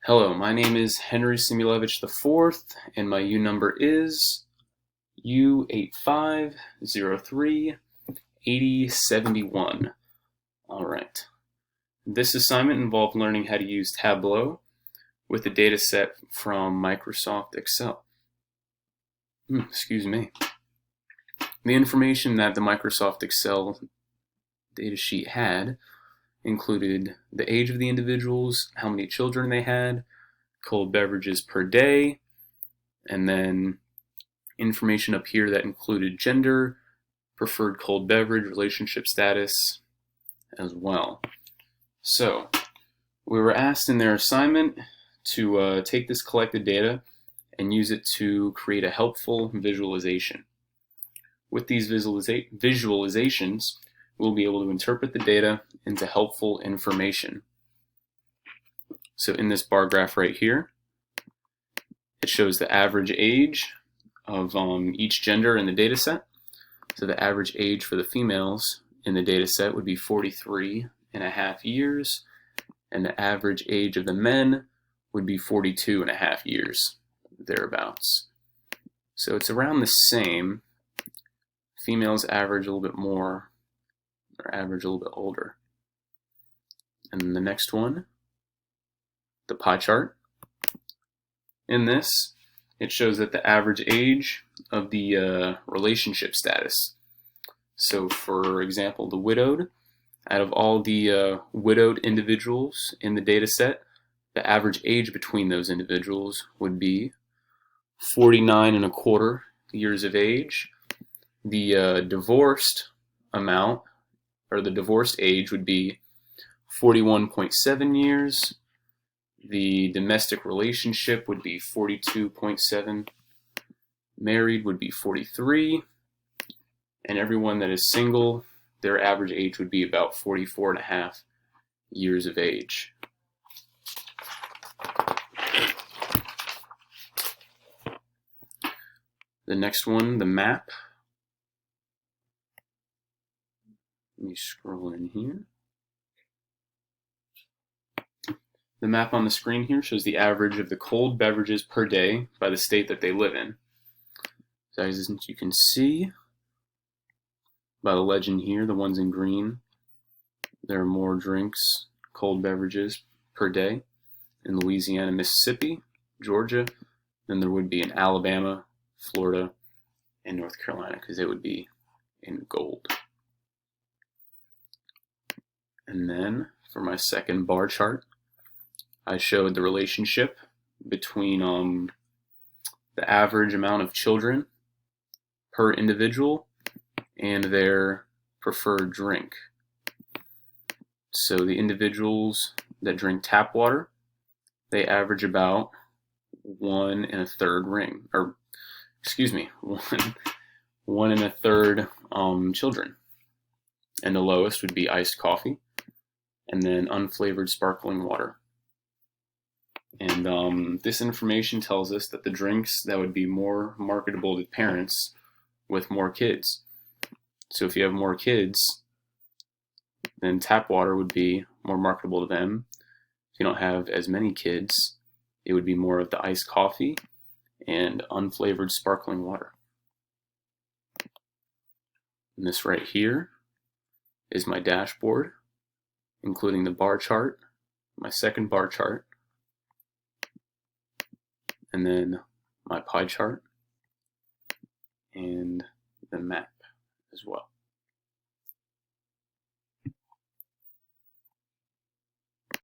Hello, my name is Henry Simulevich IV, and my U number is U85038071. All right. This assignment involved learning how to use Tableau with a data set from Microsoft Excel. Excuse me. The information that the Microsoft Excel datasheet had included the age of the individuals, how many children they had, cold beverages per day, and then information up here that included gender, preferred cold beverage, relationship status as well. So we were asked in their assignment to take this collected data and use it to create a helpful visualization. With these visualizations, we'll be able to interpret the data into helpful information. So in this bar graph right here, it shows the average age of each gender in the data set. So the average age for the females in the data set would be 43.5 years, and the average age of the men would be 42.5 years, thereabouts. So it's around the same. Females average a little bit more, or average a little bit older. And then the next one, the pie chart. In this, it shows that the average age of the relationship status. So for example, the widowed, out of all the widowed individuals in the data set, the average age between those individuals would be 49.25 years of age. The divorced amount, or the divorced age, would be 41.7 years. The domestic relationship would be 42.7. Married would be 43. And everyone that is single, their average age would be about 44.5 years of age. The next one, the map. Let me scroll in here. The map on the screen here shows the average of the cold beverages per day by the state that they live in. So as you can see by the legend here, the ones in green, there are more drinks, cold beverages per day in Louisiana, Mississippi, Georgia than there would be in Alabama, Florida, and North Carolina, because it would be in gold. And then for my second bar chart, I showed the relationship between the average amount of children per individual and their preferred drink. So the individuals that drink tap water, they average about 1 1.33 children. And the lowest would be iced coffee, and then unflavored sparkling water. And this information tells us that the drinks that would be more marketable to parents with more kids. So if you have more kids, then tap water would be more marketable to them. If you don't have as many kids, it would be more of the iced coffee and unflavored sparkling water. And this right here is my dashboard, including the bar chart, my second bar chart, and then my pie chart, and the map as well.